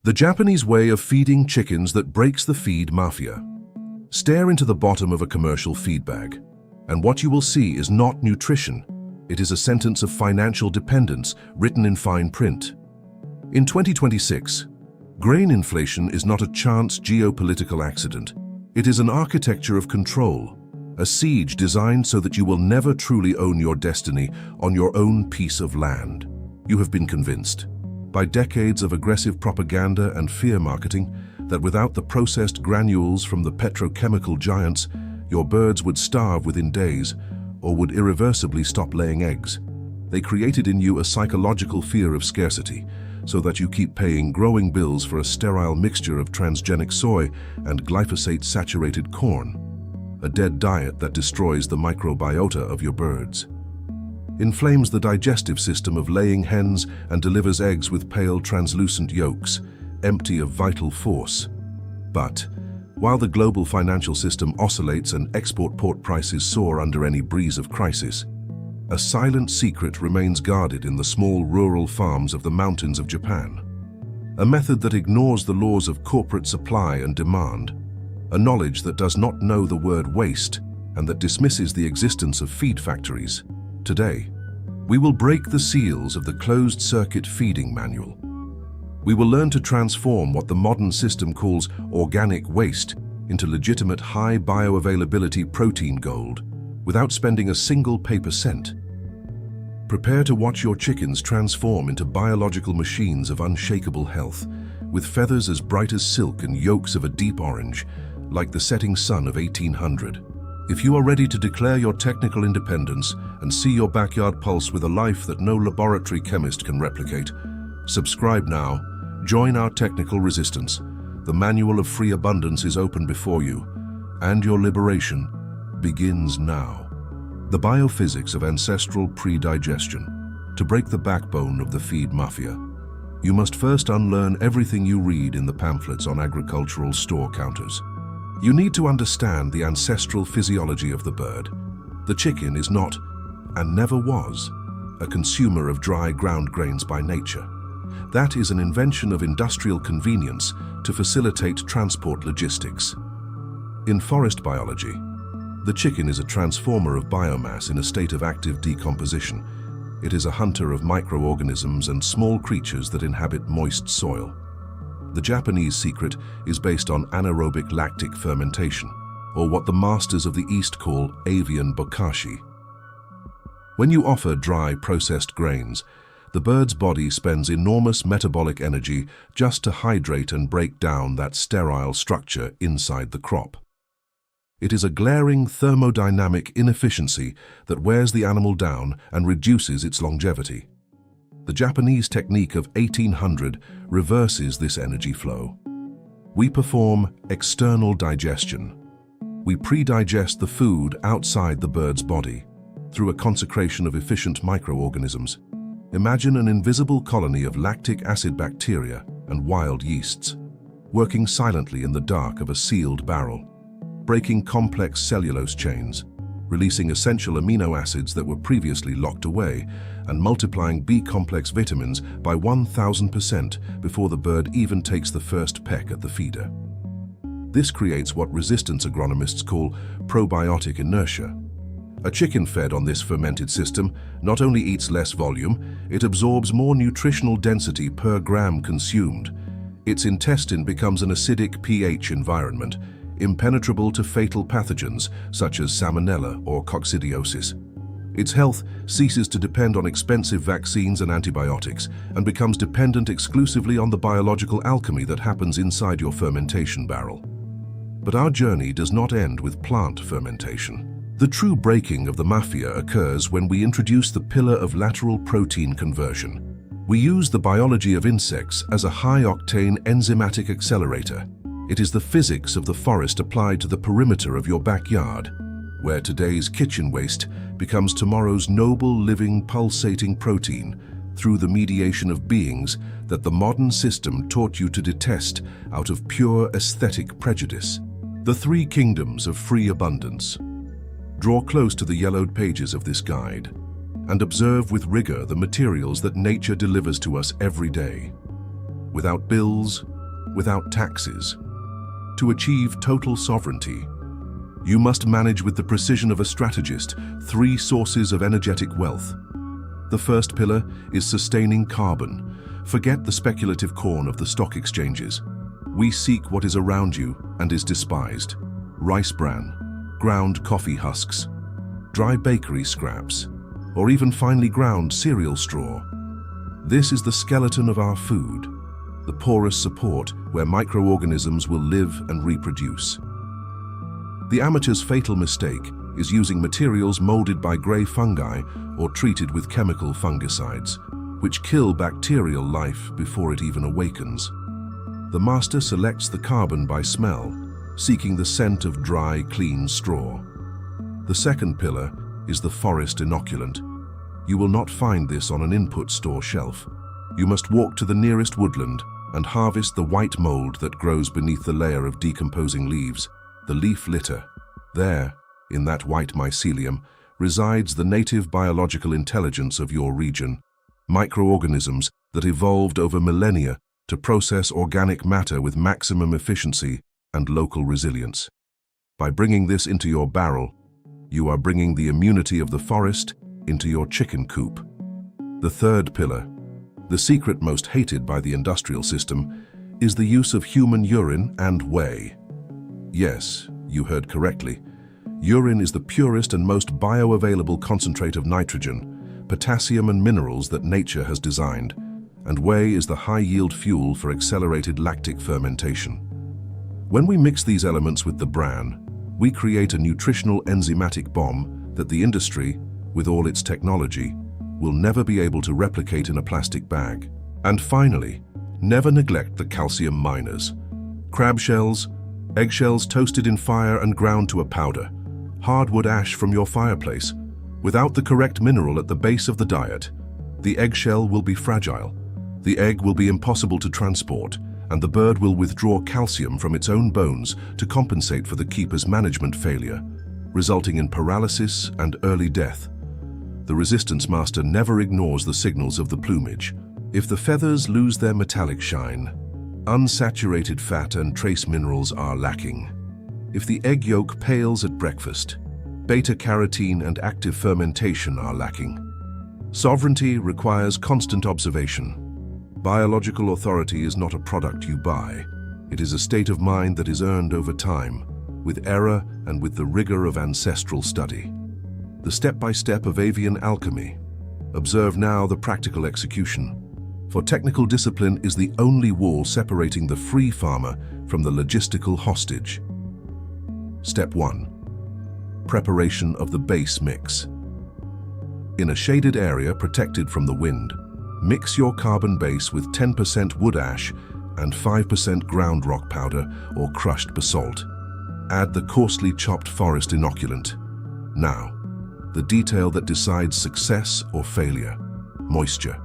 The Japanese way of feeding chickens that breaks the feed mafia. Stare into the bottom of a commercial feed bag, and what you will see is not nutrition. It is a sentence of financial dependence written in fine print. In 2026, grain inflation is not a chance geopolitical accident. It is an architecture of control, a siege designed so that you will never truly own your destiny on your own piece of land. You have been convinced, by decades of aggressive propaganda and fear marketing, that without the processed granules from the petrochemical giants, your birds would starve within days or would irreversibly stop laying eggs. They created in you a psychological fear of scarcity, so that you keep paying growing bills for a sterile mixture of transgenic soy and glyphosate-saturated corn, a dead diet that destroys the microbiota of your birds, inflames the digestive system of laying hens, and delivers eggs with pale translucent yolks, empty of vital force. But while the global financial system oscillates and export pork prices soar under any breeze of crisis, a silent secret remains guarded in the small rural farms of the mountains of Japan. A method that ignores the laws of corporate supply and demand, a knowledge that does not know the word waste and that dismisses the existence of feed factories. Today, we will break the seals of the closed-circuit feeding manual. We will learn to transform what the modern system calls organic waste into legitimate high bioavailability protein gold without spending a single paper cent. Prepare to watch your chickens transform into biological machines of unshakable health, with feathers as bright as silk and yolks of a deep orange, like the setting sun of 1800. If you are ready to declare your technical independence and see your backyard pulse with a life that no laboratory chemist can replicate, subscribe now. Join our technical resistance. The manual of free abundance is open before you, and your liberation begins now. The biophysics of ancestral pre-digestion. To break the backbone of the feed mafia, you must first unlearn everything you read in the pamphlets on agricultural store counters. You need to understand the ancestral physiology of the bird. The chicken is not, and never was, a consumer of dry ground grains by nature. That is an invention of industrial convenience to facilitate transport logistics. In forest biology, the chicken is a transformer of biomass in a state of active decomposition. It is a hunter of microorganisms and small creatures that inhabit moist soil. The Japanese secret is based on anaerobic lactic fermentation, or what the masters of the East call avian bokashi. When you offer dry, processed grains, the bird's body spends enormous metabolic energy just to hydrate and break down that sterile structure inside the crop. It is a glaring thermodynamic inefficiency that wears the animal down and reduces its longevity. The Japanese technique of 1800 reverses this energy flow. We perform external digestion. We pre-digest the food outside the bird's body through a consecration of efficient microorganisms. Imagine an invisible colony of lactic acid bacteria and wild yeasts, working silently in the dark of a sealed barrel, breaking complex cellulose chains, releasing essential amino acids that were previously locked away, and multiplying B-complex vitamins by 1000% before the bird even takes the first peck at the feeder. This creates what resistance agronomists call probiotic inertia. A chicken fed on this fermented system not only eats less volume, it absorbs more nutritional density per gram consumed. Its intestine becomes an acidic pH environment, impenetrable to fatal pathogens such as salmonella or coccidiosis. Its health ceases to depend on expensive vaccines and antibiotics and becomes dependent exclusively on the biological alchemy that happens inside your fermentation barrel. But our journey does not end with plant fermentation. The true breaking of the mafia occurs when we introduce the pillar of lateral protein conversion. We use the biology of insects as a high-octane enzymatic accelerator. It is the physics of the forest applied to the perimeter of your backyard, where today's kitchen waste becomes tomorrow's noble, living, pulsating protein through the mediation of beings that the modern system taught you to detest out of pure aesthetic prejudice. The three kingdoms of free abundance. Draw close to the yellowed pages of this guide and observe with rigor the materials that nature delivers to us every day. Without bills, without taxes. To achieve total sovereignty, you must manage with the precision of a strategist 3 sources of energetic wealth. The first pillar is sustaining carbon. Forget the speculative corn of the stock exchanges. We seek what is around you and is despised. Rice bran, ground coffee husks, dry bakery scraps, or even finely ground cereal straw. This is the skeleton of our food, the porous support where microorganisms will live and reproduce. The amateur's fatal mistake is using materials molded by grey fungi or treated with chemical fungicides, which kill bacterial life before it even awakens. The master selects the carbon by smell, seeking the scent of dry, clean straw. The second pillar is the forest inoculant. You will not find this on an input store shelf. You must walk to the nearest woodland and harvest the white mold that grows beneath the layer of decomposing leaves, the leaf litter. There, in that white mycelium, resides the native biological intelligence of your region, microorganisms that evolved over millennia to process organic matter with maximum efficiency and local resilience. By bringing this into your barrel, you are bringing the immunity of the forest into your chicken coop. The third pillar, the secret most hated by the industrial system, is the use of human urine and whey. Yes, you heard correctly. Urine is the purest and most bioavailable concentrate of nitrogen, potassium and minerals that nature has designed, and whey is the high-yield fuel for accelerated lactic fermentation. When we mix these elements with the bran, we create a nutritional enzymatic bomb that the industry, with all its technology, will never be able to replicate in a plastic bag. And finally, never neglect the calcium miners. Crab shells, eggshells toasted in fire and ground to a powder, hardwood ash from your fireplace. Without the correct mineral at the base of the diet, the eggshell will be fragile, the egg will be impossible to transport, and the bird will withdraw calcium from its own bones to compensate for the keeper's management failure, resulting in paralysis and early death. The resistance master never ignores the signals of the plumage. If the feathers lose their metallic shine, unsaturated fat and trace minerals are lacking. If the egg yolk pales at breakfast, beta-carotene and active fermentation are lacking. Sovereignty requires constant observation. Biological authority is not a product you buy. It is a state of mind that is earned over time, with error and with the rigor of ancestral study. The step-by-step of avian alchemy. Observe now the practical execution. For technical discipline is the only wall separating the free farmer from the logistical hostage. Step 1. Preparation of the base mix. In a shaded area protected from the wind, mix your carbon base with 10% wood ash and 5% ground rock powder or crushed basalt. Add the coarsely chopped forest inoculant. Now, the detail that decides success or failure: moisture.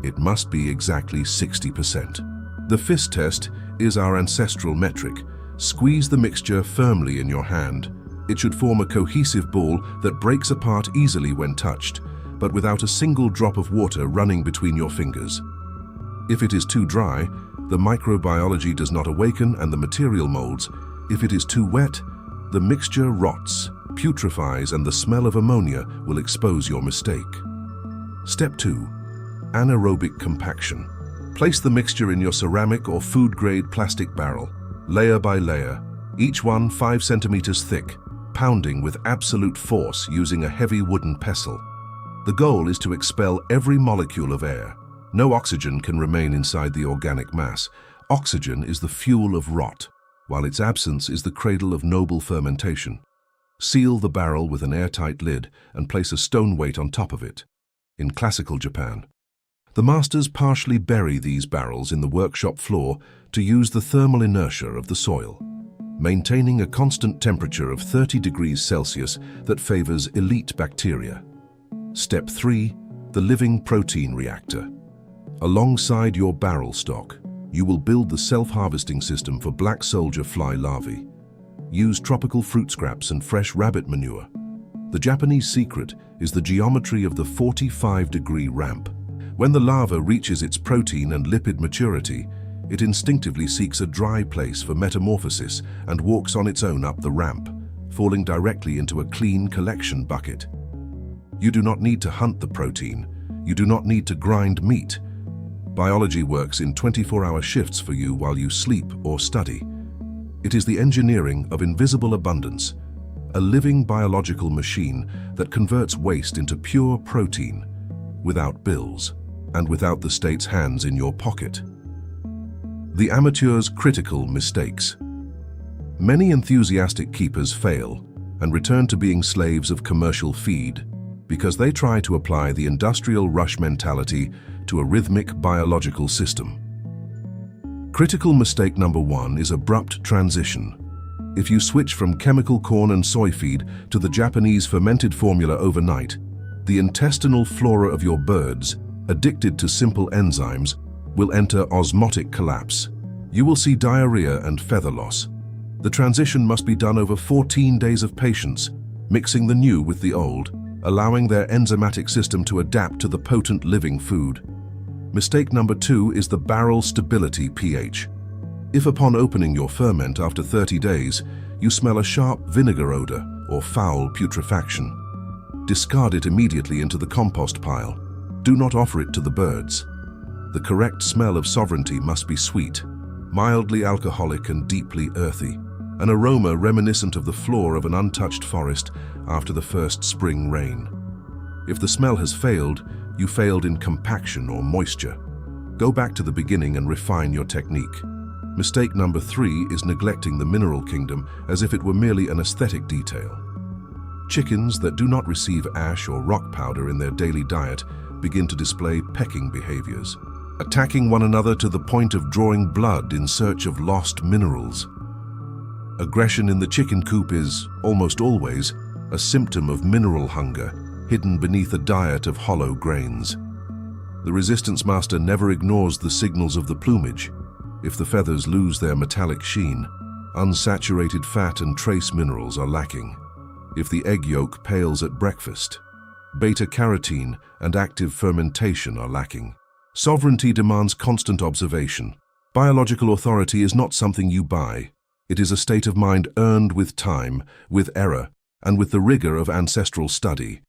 It must be exactly 60%. The fist test is our ancestral metric. Squeeze the mixture firmly in your hand. It should form a cohesive ball that breaks apart easily when touched, but without a single drop of water running between your fingers. If it is too dry, the microbiology does not awaken and the material molds. If it is too wet, the mixture rots, putrefies, and the smell of ammonia will expose your mistake. Step 2. Anaerobic compaction. Place the mixture in your ceramic or food-grade plastic barrel, layer by layer, each one 5 centimeters thick, pounding with absolute force using a heavy wooden pestle. The goal is to expel every molecule of air. No oxygen can remain inside the organic mass. Oxygen is the fuel of rot, while its absence is the cradle of noble fermentation. Seal the barrel with an airtight lid and place a stone weight on top of it. In classical Japan, the masters partially bury these barrels in the workshop floor to use the thermal inertia of the soil, maintaining a constant temperature of 30 degrees Celsius that favors elite bacteria. Step 3. The living protein reactor. Alongside your barrel stock, you will build the self-harvesting system for black soldier fly larvae. Use tropical fruit scraps and fresh rabbit manure. The Japanese secret is the geometry of the 45-degree ramp. When the larva reaches its protein and lipid maturity, It instinctively seeks a dry place for metamorphosis and walks on its own up the ramp, falling directly into a clean collection bucket. You do not need to hunt the protein. You do not need to grind meat. Biology works in 24-hour shifts for you while you sleep or study. It is the engineering of invisible abundance, a living biological machine that converts waste into pure protein, without bills, and without the state's hands in your pocket. The amateur's critical mistakes. Many enthusiastic keepers fail and return to being slaves of commercial feed because they try to apply the industrial rush mentality to a rhythmic biological system. Critical mistake number 1 is abrupt transition. If you switch from chemical corn and soy feed to the Japanese fermented formula overnight, the intestinal flora of your birds, addicted to simple enzymes, will enter osmotic collapse. You will see diarrhea and feather loss. The transition must be done over 14 days of patience, mixing the new with the old, allowing their enzymatic system to adapt to the potent living food. Mistake number 2 is the barrel stability pH. If upon opening your ferment after 30 days, you smell a sharp vinegar odor or foul putrefaction, discard it immediately into the compost pile. Do not offer it to the birds. The correct smell of sovereignty must be sweet, mildly alcoholic and deeply earthy, an aroma reminiscent of the floor of an untouched forest after the first spring rain. If the smell has failed, you failed in compaction or moisture. Go back to the beginning and refine your technique. Mistake number 3 is neglecting the mineral kingdom as if it were merely an aesthetic detail. Chickens that do not receive ash or rock powder in their daily diet begin to display pecking behaviors, attacking one another to the point of drawing blood in search of lost minerals. Aggression in the chicken coop is, almost always, a symptom of mineral hunger hidden beneath a diet of hollow grains. The resistance master never ignores the signals of the plumage. If the feathers lose their metallic sheen, unsaturated fat and trace minerals are lacking. If the egg yolk pales at breakfast, beta-carotene and active fermentation are lacking. Sovereignty demands constant observation. Biological authority is not something you buy. It is a state of mind earned with time, with error, and with the rigor of ancestral study.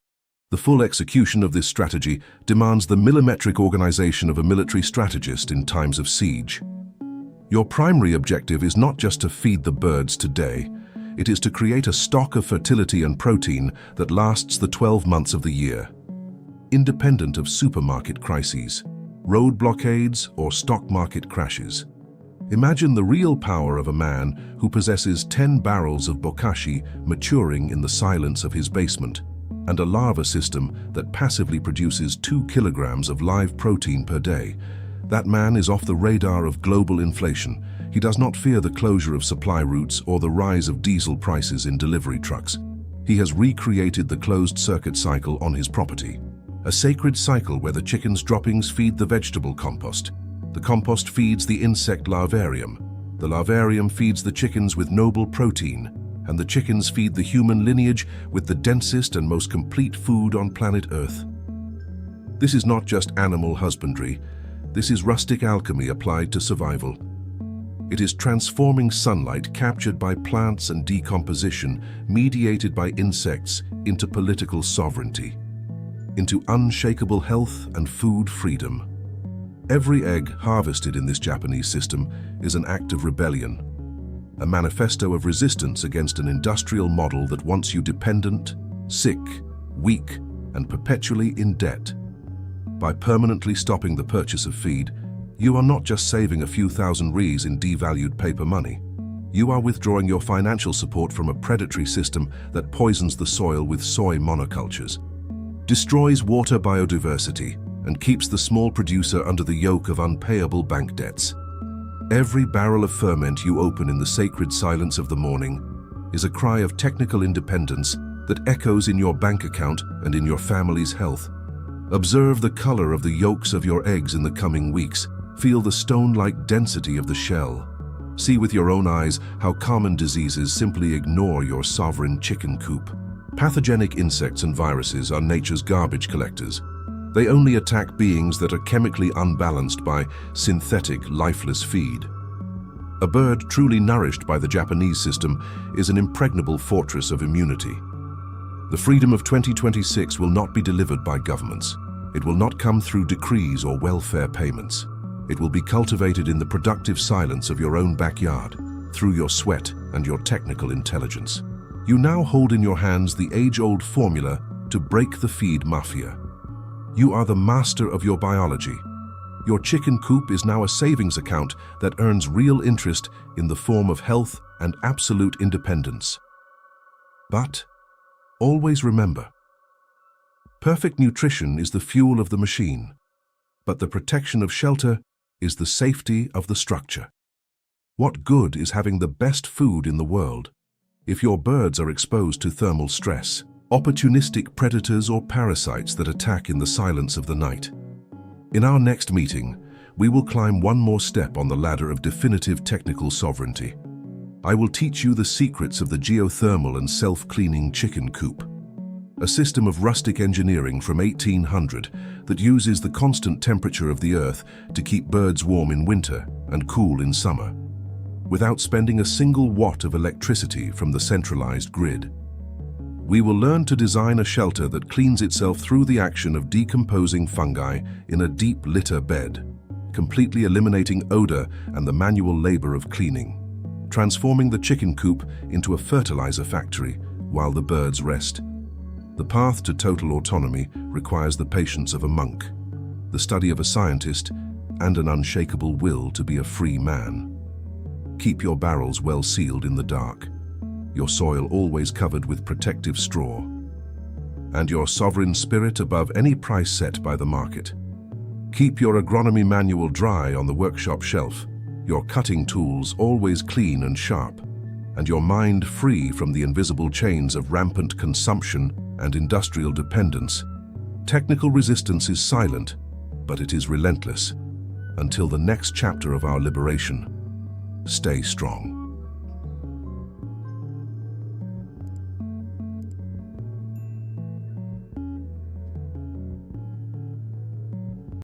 The full execution of this strategy demands the millimetric organization of a military strategist in times of siege. Your primary objective is not just to feed the birds today. It is to create a stock of fertility and protein that lasts the 12 months of the year. Independent of supermarket crises, road blockades, or stock market crashes. Imagine the real power of a man who possesses 10 barrels of bokashi maturing in the silence of his basement, and a larva system that passively produces 2 kilograms of live protein per day. That man is off the radar of global inflation. He does not fear the closure of supply routes or the rise of diesel prices in delivery trucks. He has recreated the closed-circuit cycle on his property. A sacred cycle where the chicken's droppings feed the vegetable compost. The compost feeds the insect larvarium. The larvarium feeds the chickens with noble protein, and the chickens feed the human lineage with the densest and most complete food on planet Earth. This is not just animal husbandry. This is rustic alchemy applied to survival. It is transforming sunlight captured by plants and decomposition, mediated by insects, into political sovereignty, into unshakable health and food freedom. Every egg harvested in this Japanese system is an act of rebellion, a manifesto of resistance against an industrial model that wants you dependent, sick, weak, and perpetually in debt. By permanently stopping the purchase of feed, you are not just saving a few thousand reais in devalued paper money. You are withdrawing your financial support from a predatory system that poisons the soil with soy monocultures, destroys water biodiversity, and keeps the small producer under the yoke of unpayable bank debts. Every barrel of ferment you open in the sacred silence of the morning is a cry of technical independence that echoes in your bank account and in your family's health. Observe the color of the yolks of your eggs in the coming weeks. Feel the stone-like density of the shell. See with your own eyes how common diseases simply ignore your sovereign chicken coop. Pathogenic insects and viruses are nature's garbage collectors. They only attack beings that are chemically unbalanced by synthetic, lifeless feed. A bird truly nourished by the Japanese system is an impregnable fortress of immunity. The freedom of 2026 will not be delivered by governments. It will not come through decrees or welfare payments. It will be cultivated in the productive silence of your own backyard, through your sweat and your technical intelligence. You now hold in your hands the age-old formula to break the feed mafia. You are the master of your biology. Your chicken coop is now a savings account that earns real interest in the form of health and absolute independence. But always remember, perfect nutrition is the fuel of the machine, but the protection of shelter is the safety of the structure. What good is having the best food in the world if your birds are exposed to thermal stress, opportunistic predators or parasites that attack in the silence of the night? In our next meeting, we will climb one more step on the ladder of definitive technical sovereignty. I will teach you the secrets of the geothermal and self-cleaning chicken coop, a system of rustic engineering from 1800 that uses the constant temperature of the earth to keep birds warm in winter and cool in summer, without spending a single watt of electricity from the centralized grid. We will learn to design a shelter that cleans itself through the action of decomposing fungi in a deep litter bed, completely eliminating odor and the manual labor of cleaning, transforming the chicken coop into a fertilizer factory while the birds rest. The path to total autonomy requires the patience of a monk, the study of a scientist, and an unshakable will to be a free man. Keep your barrels well sealed in the dark, your soil always covered with protective straw, and your sovereign spirit above any price set by the market. Keep your agronomy manual dry on the workshop shelf, your cutting tools always clean and sharp, and your mind free from the invisible chains of rampant consumption and industrial dependence. Technical resistance is silent, but it is relentless. Until the next chapter of our liberation, stay strong.